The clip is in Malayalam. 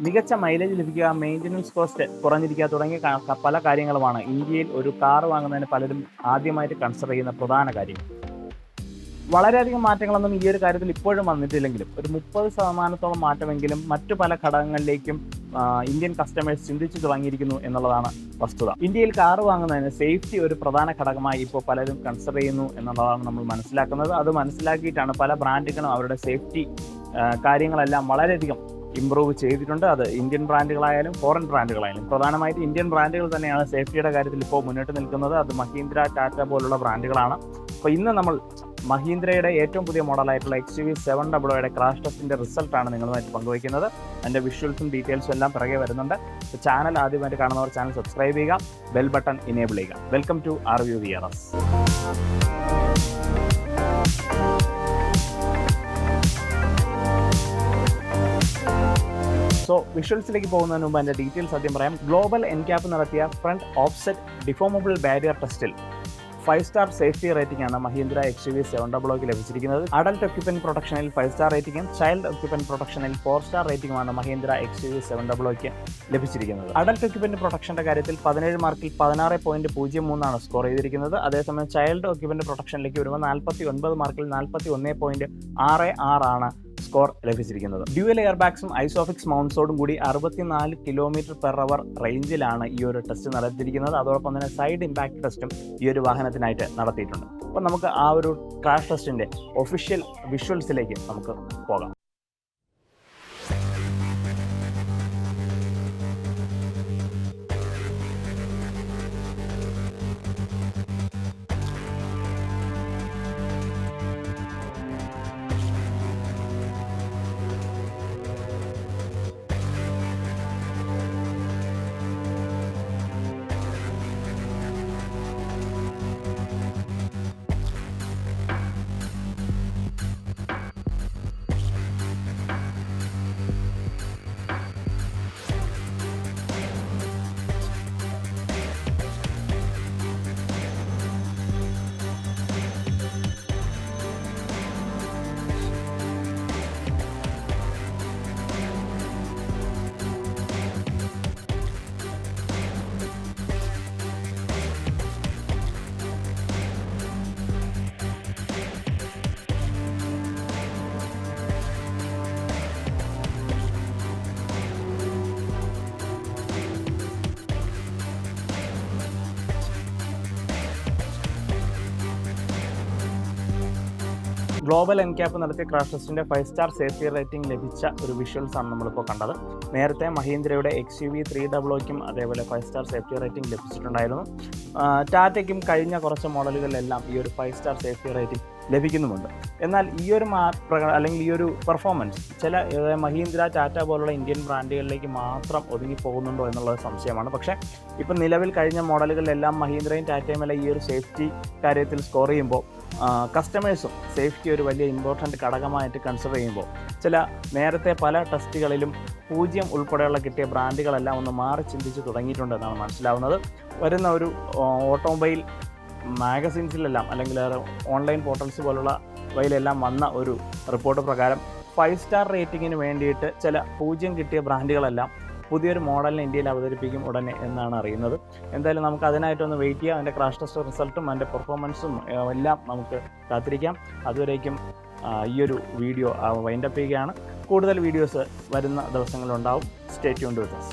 മികച്ച മൈലേജ് ലഭിക്കുക, മെയിൻ്റനൻസ് കോസ്റ്റ് കുറഞ്ഞിരിക്കുക തുടങ്ങിയ പല കാര്യങ്ങളുമാണ് ഇന്ത്യയിൽ ഒരു കാർ വാങ്ങുന്നതിന് പലരും ആദ്യമായിട്ട് കൺസിഡർ ചെയ്യുന്ന പ്രധാന കാര്യം. വളരെയധികം മാറ്റങ്ങളൊന്നും ഈ ഒരു കാര്യത്തിൽ ഇപ്പോഴും വന്നിട്ടില്ലെങ്കിലും ഒരു 30% മാറ്റമെങ്കിലും മറ്റു പല ഘടകങ്ങളിലേക്കും ഇന്ത്യൻ കസ്റ്റമേഴ്സ് ചിന്തിച്ചു തുടങ്ങിയിരിക്കുന്നു എന്നുള്ളതാണ് വസ്തുത. ഇന്ത്യയിൽ കാർ വാങ്ങുന്നതിന് സേഫ്റ്റി ഒരു പ്രധാന ഘടകമായി ഇപ്പോൾ പലരും കൺസിഡർ ചെയ്യുന്നു എന്നുള്ളതാണ് നമ്മൾ മനസ്സിലാക്കുന്നത്. അത് മനസ്സിലാക്കിയിട്ടാണ് പല ബ്രാൻഡുകളും അവരുടെ സേഫ്റ്റി കാര്യങ്ങളെല്ലാം വളരെയധികം ഇമ്പ്രൂവ് ചെയ്തിട്ടുണ്ട്. അത് ഇന്ത്യൻ ബ്രാൻഡുകളായാലും ഫോറിൻ ബ്രാൻഡുകളായാലും പ്രധാനമായിട്ട് ഇന്ത്യൻ ബ്രാൻഡുകൾ തന്നെയാണ് സേഫ്റ്റിയുടെ കാര്യത്തിൽ ഇപ്പോൾ മുന്നോട്ട് നിൽക്കുന്നത്. അത് മഹീന്ദ്ര, ടാറ്റ പോലുള്ള ബ്രാൻഡുകളാണ്. അപ്പോൾ ഇന്ന് നമ്മൾ മഹീന്ദ്രയുടെ ഏറ്റവും പുതിയ മോഡലായിട്ടുള്ള XUV 700യുടെ ക്രാഷ് ടെസ്റ്റിൻ്റെ റിസൾട്ടാണ് നിങ്ങളുമായിട്ട് പങ്കുവയ്ക്കുന്നത്. അതിൻ്റെ വിഷ്വൽസും ഡീറ്റെയിൽസും എല്ലാം പിറകെ വരുന്നുണ്ട്. ചാനൽ ആദ്യമായിട്ട് കാണുന്നവർ ചാനൽ സബ്സ്ക്രൈബ് ചെയ്യുക, ബെൽ ബട്ടൺ ഇനേബിൾ ചെയ്യുക. Welcome to rvuvrs. സോ വിഷ്വൽസിലേക്ക് പോകുന്നതിന് മുമ്പ് അതിൻ്റെ ഡീറ്റെയിൽസ് ആദ്യം പറയാം. ഗ്ലോബൽ NCAP നടത്തിയ ഫ്രണ്ട് ഓഫ്സെറ്റ് ഡിഫോമബിൾ ബാരിയർ ടെസ്റ്റിൽ 5-star സേഫ്റ്റി റേറ്റിംഗ് ആണ് മഹീന്ദ്ര XUV 700ക്ക് ലഭിച്ചിരിക്കുന്നത്. അഡൽട്ട് ഒക്യുപ്പന്റ് പ്രൊട്ടക്ഷനിൽ 5-star റേറ്റിംഗും ചൈൽഡ് ഒക്യുപ്പന്റ് പ്രൊട്ടക്ഷനിൽ 4-star റേറ്റിംഗുമാണ് മഹീന്ദ്ര XUV 700ക്ക് ലഭിച്ചിരിക്കുന്നത്. അഡൽട്ട് ഒക്യുപ്പന്റ് പ്രൊട്ടക്ഷന്റെ കാര്യത്തിൽ 17 മാർക്കിൽ 16.03 സ്കോർ ചെയ്തിരിക്കുന്നത്. അതേസമയം ചൈൽഡ് ഒക്യുപ്പന്റ് പ്രൊട്ടക്ഷനിലേക്ക് വരുമ്പോൾ 49 മാർക്കിൽ 41.66 സ്കോർ ലഭിച്ചിരിക്കുന്നത്. ഡ്യുവൽ എയർ ബാഗ്സും ഐസോഫിക്സ് മൗണ്ട്സോടും കൂടി 64 km/h റേഞ്ചിലാണ് ഈ ഒരു ടെസ്റ്റ് നടത്തിയിരിക്കുന്നത്. അതോടൊപ്പം തന്നെ സൈഡ് ഇമ്പാക്ട് ടെസ്റ്റും ഈ ഒരു വാഹനത്തിനായിട്ട് നടത്തിയിട്ടുണ്ട്. അപ്പോൾ നമുക്ക് ആ ഒരു ക്രാഷ് ടെസ്റ്റിൻ്റെ ഒഫീഷ്യൽ വിഷ്വൽസിലേക്ക് നമുക്ക് പോകാം. ഗ്ലോബൽ NCAP നടത്തിയ ക്രാഷ് ടെസ്റ്റിൻ്റെ 5-star സേഫ്റ്റി റേറ്റിംഗ് ലഭിച്ച ഒരു വിഷ്വൽസ് ആണ് നമ്മളിപ്പോൾ കണ്ടത്. നേരത്തെ മഹീന്ദ്രയുടെ XUV 300ക്കും അതേപോലെ 5-star സേഫ്റ്റി റേറ്റിംഗ് ലഭിച്ചിട്ടുണ്ടായിരുന്നു. ടാറ്റയ്ക്കും കഴിഞ്ഞ കുറച്ച് മോഡലുകളിലെല്ലാം ഈ ഒരു 5-star സേഫ്റ്റി റേറ്റിംഗ് ലഭിക്കുന്നുമുണ്ട്. എന്നാൽ ഈ ഒരു അല്ലെങ്കിൽ ഈ ഒരു പെർഫോമൻസ് ചില മഹീന്ദ്ര, ടാറ്റ പോലുള്ള ഇന്ത്യൻ ബ്രാൻഡുകളിലേക്ക് മാത്രം ഒതുങ്ങി പോകുന്നുണ്ടോ എന്നുള്ളത് സംശയമാണ്. പക്ഷേ ഇപ്പം നിലവിൽ കഴിഞ്ഞ മോഡലുകളിലെല്ലാം മഹീന്ദ്രയും ടാറ്റയും എല്ലാം ഈ ഒരു സേഫ്റ്റി കാര്യത്തിൽ സ്കോർ ചെയ്യുമ്പോൾ കസ്റ്റമേഴ്സും സേഫ്റ്റി ഒരു വലിയ ഇമ്പോർട്ടൻ്റ് ഘടകമായിട്ട് കൺസിഡർ ചെയ്യുമ്പോൾ ചില നേരത്തെ പല ടെസ്റ്റുകളിലും 0 ഉൾപ്പെടെയുള്ള കിട്ടിയ ബ്രാൻഡുകളെല്ലാം ഒന്ന് മാറി ചിന്തിച്ച് തുടങ്ങിയിട്ടുണ്ടെന്നാണ് മനസ്സിലാവുന്നത്. വരുന്ന ഒരു ഓട്ടോമൊബൈൽ മാഗസിൻസിലെല്ലാം അല്ലെങ്കിൽ ഓൺലൈൻ പോർട്ടൽസ് പോലുള്ള വഴിയിലെല്ലാം വന്ന ഒരു റിപ്പോർട്ട് പ്രകാരം 5-star റേറ്റിങ്ങിന് വേണ്ടിയിട്ട് ചില 0 കിട്ടിയ ബ്രാൻഡുകളെല്ലാം പുതിയൊരു മോഡലിനെ ഇന്ത്യയിൽ അവതരിപ്പിക്കും ഉടനെ എന്നാണ് അറിയുന്നത്. എന്തായാലും നമുക്ക് അതിനായിട്ടൊന്ന് വെയിറ്റ് ചെയ്യാം. അതിൻ്റെ ക്രാഷ് ടെസ്റ്റ് റിസൾട്ടും അതിൻ്റെ പെർഫോമൻസും എല്ലാം നമുക്ക് കാത്തിരിക്കാം. അതുവരേക്കും ഈ ഒരു വീഡിയോ വൈൻഡപ്പ് ചെയ്യുകയാണ്. കൂടുതൽ വീഡിയോസ് വരുന്ന ദിവസങ്ങളിലുണ്ടാവും. Stay tuned with us.